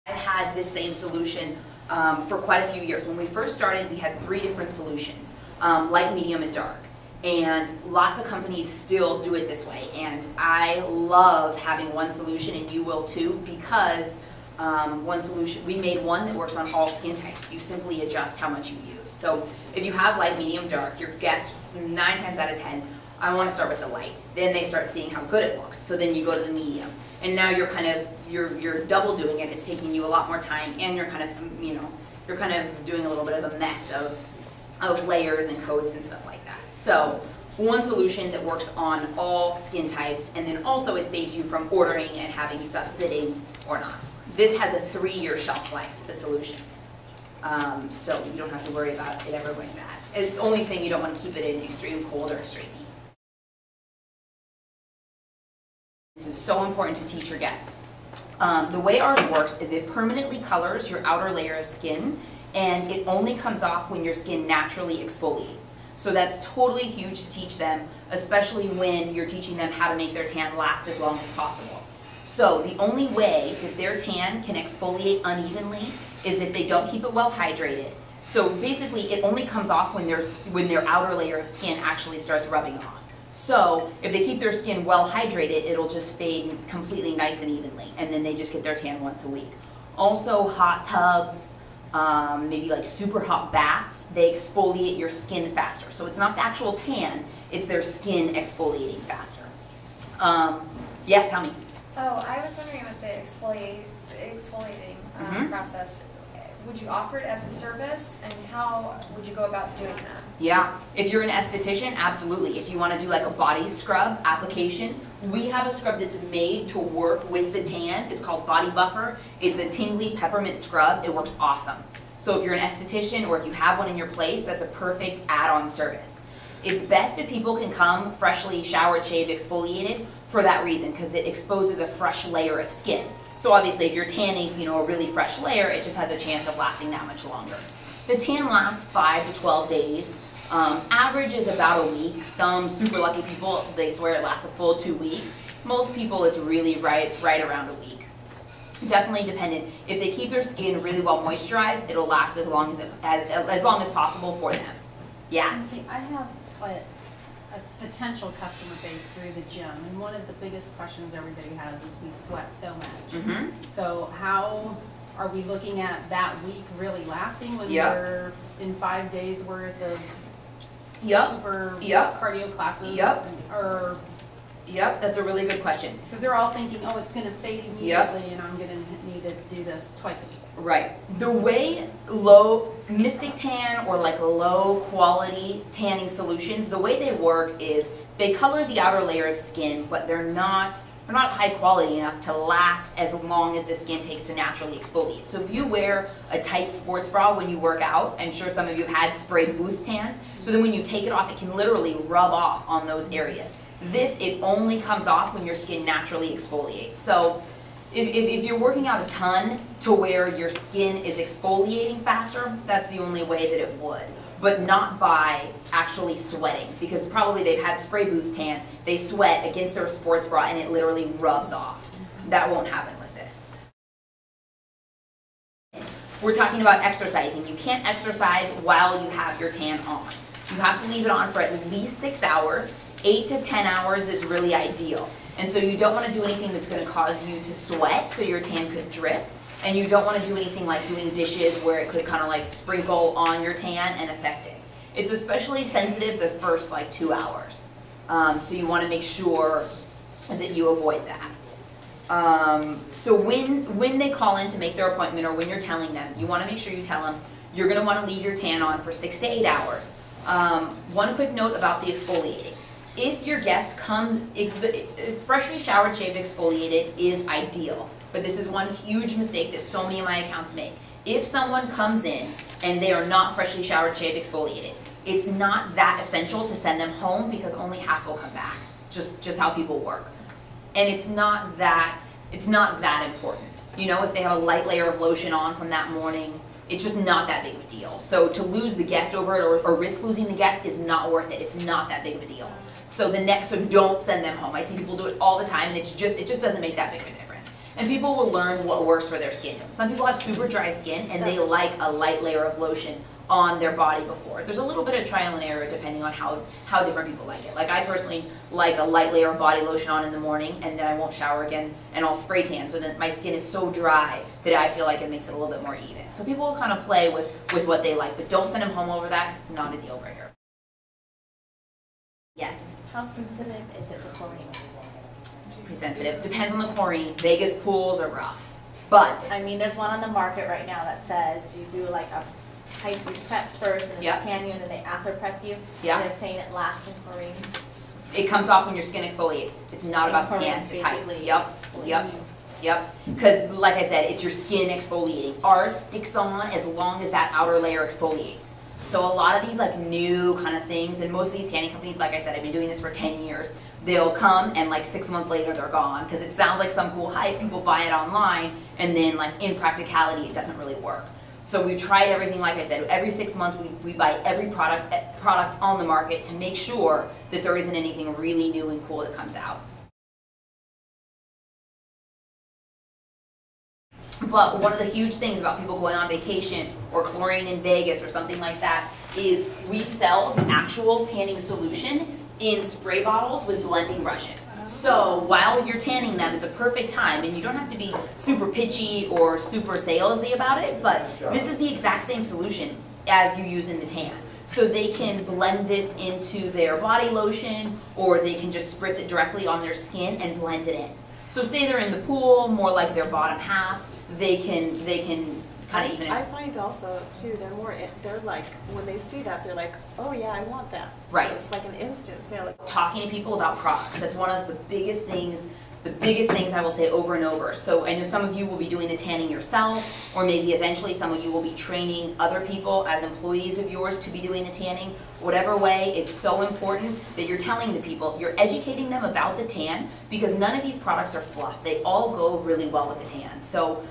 I've had this same solution for quite a few years. When we first started, we had 3 different solutions, light, medium, and dark. And lots of companies still do it this way. And I love having one solution, and you will too, because one solution, we made one that works on all skin types. You simply adjust how much you use. So if you have light, medium, dark, your guest, 9 times out of 10, I want to start with the light. Then they start seeing how good it looks. So then you go to the medium. And now you're kind of, you're double doing it. It's taking you a lot more time, and you're kind of, you're kind of doing a little bit of a mess of layers and coats and stuff like that. So one solution that works on all skin types, and then also it saves you from ordering and having stuff sitting or not. This has a 3-year shelf life, the solution. So you don't have to worry about it ever going bad. It's the only thing, you don't want to keep it in extreme cold or extreme heat. This is so important to teach your guests. The way ours works is it permanently colors your outer layer of skin, and it only comes off when your skin naturally exfoliates. So that's totally huge to teach them, especially when you're teaching them how to make their tan last as long as possible. So the only way that their tan can exfoliate unevenly is if they don't keep it well hydrated. So basically it only comes off when their outer layer of skin actually starts rubbing off. So if they keep their skin well hydrated, it'll just fade completely nice and evenly, and then they just get their tan once a week. Also hot tubs, maybe like super hot baths, they exfoliate your skin faster. So it's not the actual tan, it's their skin exfoliating faster. Yes, tell me. Oh, I was wondering about the exfoliating process. Would you offer it as a service, and how would you go about doing that? Yeah, if you're an esthetician, absolutely. If you want to do like a body scrub application, we have a scrub that's made to work with the tan. It's called Body Buffer. It's a tingly peppermint scrub. It works awesome. So if you're an esthetician or if you have one in your place, that's a perfect add-on service. It's best if people can come freshly showered, shaved, exfoliated for that reason, because it exposes a fresh layer of skin. So obviously if you're tanning, a really fresh layer, it just has a chance of lasting that much longer. The tan lasts 5 to 12 days. Average is about a week. Some super lucky people, they swear it lasts a full 2 weeks. Most people, it's really right around a week. Definitely dependent. If they keep their skin really well moisturized, it'll last as long as possible for them. Yeah. I have a potential customer base through the gym, and one of the biggest questions everybody has is we sweat so much. So how are we looking at that week really lasting when we're in 5 days worth of super cardio classes? Yep, that's a really good question. Because they're all thinking, oh, it's going to fade immediately, and I'm going to need to do this twice a week. Right. The way Mystic Tan or like low quality tanning solutions, the way they work is they color the outer layer of skin, but they're not high quality enough to last as long as the skin takes to naturally exfoliate. So if you wear a tight sports bra when you work out, I'm sure some of you have had spray booth tans, so then when you take it off, it can literally rub off on those areas. This, it only comes off when your skin naturally exfoliates. So if you're working out a ton to where your skin is exfoliating faster, that's the only way that it would. But not by actually sweating, because probably they've had spray booth tans, they sweat against their sports bra and it literally rubs off. That won't happen with this. We're talking about exercising. You can't exercise while you have your tan on. You have to leave it on for at least 6 hours. 8 to 10 hours is really ideal. And so you don't want to do anything that's going to cause you to sweat, so your tan could drip. And you don't want to do anything like doing dishes where it could kind of like sprinkle on your tan and affect it. It's especially sensitive the first like 2 hours. So you want to make sure that you avoid that. So when they call in to make their appointment, or when you're telling them, you want to make sure you tell them you're going to want to leave your tan on for 6 to 8 hours. One quick note about the exfoliating. If your guest comes, freshly showered, shaved, exfoliated is ideal. But this is one huge mistake that so many of my accounts make. If someone comes in and they are not freshly showered, shaved, exfoliated, it's not that essential to send them home, because only half will come back. Just how people work. And it's not that important. If they have a light layer of lotion on from that morning, it's just not that big of a deal. So to lose the guest over it, or risk losing the guest, is not worth it. It's not that big of a deal. So don't send them home. I see people do it all the time, and it just doesn't make that big of a difference. and people will learn what works for their skin. Some people have super dry skin and they like a light layer of lotion on their body before. There's a little bit of trial and error depending on how different people like it. Like I personally like a light layer of body lotion on in the morning, and then I won't shower again and I'll spray tan, so then my skin is so dry that I feel like it makes it a little bit more even. So people will kind of play with what they like, but don't send them home over that because it's not a deal breaker. Yes? How sensitive is it to chlorine? Pretty sensitive. Depends on the chlorine. Vegas pools are rough. But I mean, there's one on the market right now that says you do like a type, you prep first and then Yep. they tan you and then they after prep you. Yeah. And they're saying it lasts in chlorine. it comes off when your skin exfoliates. It's not about the tan. It's height. Basically Yep. Yep. Yep. Because like I said, it's your skin exfoliating. Ours sticks on as long as that outer layer exfoliates. So a lot of these like new kind of things, and most of these tanning companies, like I said, I've been doing this for 10 years. They'll come and like 6 months later they're gone because it sounds like some cool hype. People buy it online, and then like in practicality it doesn't really work. So we've tried everything, like I said, every 6 months we buy every product on the market to make sure that there isn't anything really new and cool that comes out. But one of the huge things about people going on vacation or chlorine in Vegas or something like that is we sell the actual tanning solution in spray bottles with blending brushes. So while you're tanning them, it's a perfect time, and you don't have to be super pitchy or super salesy about it, but this is the exact same solution as you use in the tan. So they can blend this into their body lotion, or they can just spritz it directly on their skin and blend it in. So say they're in the pool, more like their bottom half, they can kind of even it. I find also too, they're like, when they see that, they're like, oh yeah, I want that. Right. So it's like an instant sale. Talking to people about products, that's one of the biggest things I will say over and over. So I know some of you will be doing the tanning yourself, or maybe eventually some of you will be training other people as employees of yours to be doing the tanning. Whatever way, it's so important that you're telling the people, you're educating them about the tan, because none of these products are fluff. They all go really well with the tan. So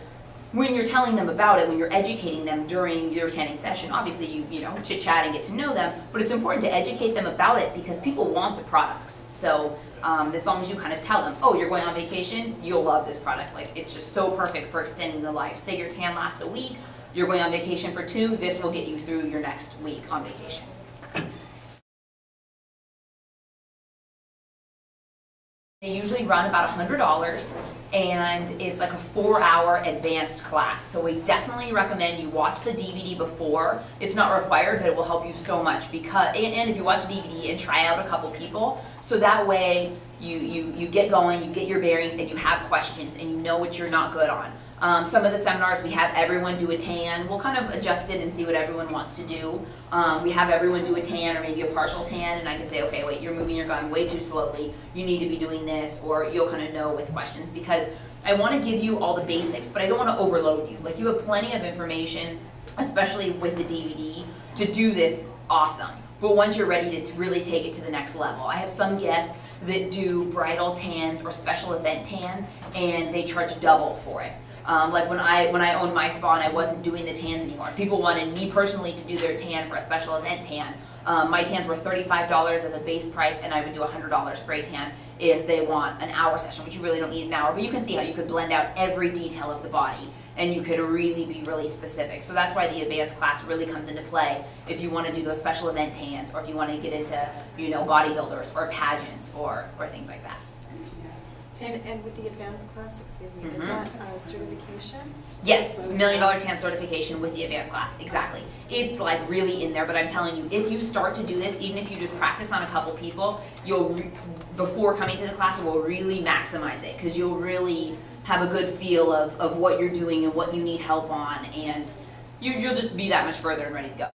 when you're telling them about it, when you're educating them during your tanning session, obviously you know, chit-chat and get to know them, but it's important to educate them about it because people want the products. So as long as you kind of tell them, oh, you're going on vacation, you'll love this product. Like, it's just so perfect for extending the life. Say your tan lasts a week, you're going on vacation for 2, this will get you through your next week on vacation. They usually run about $100, and it's like a 4-hour advanced class. So we definitely recommend you watch the DVD before. It's not required, but it will help you so much because, and if you watch DVD and try out a couple people, so that way you get going, you get your bearings, and you have questions, and you know what you're not good on. Some of the seminars, we have everyone do a tan. We'll kind of adjust it and see what everyone wants to do. We have everyone do a tan or maybe a partial tan, and I can say, okay, wait, you're moving your gun way too slowly. You need to be doing this, or you'll kind of know with questions, because I want to give you all the basics, but I don't want to overload you. Like, you have plenty of information, especially with the DVD, to do this awesome. But once you're ready to really take it to the next level, I have some guests that do bridal tans or special event tans, and they charge double for it. Like when I owned my spa and I wasn't doing the tans anymore, people wanted me personally to do their tan for a special event tan. My tans were $35 as a base price, and I would do a $100 spray tan if they want an hour session, which you really don't need an hour, but you can see how you could blend out every detail of the body, and you could really be really specific. So that's why the advanced class really comes into play if you want to do those special event tans, or if you want to get into, you know, bodybuilders or pageants or things like that. And with the advanced class, excuse me, is that a certification? Yes, $1 Million Tan certification with the advanced class, exactly. It's like really in there, but I'm telling you, if you start to do this, even if you just practice on a couple people, you'll, before coming to the class, it will really maximize it, because you'll really have a good feel of what you're doing and what you need help on, and you'll just be that much further and ready to go.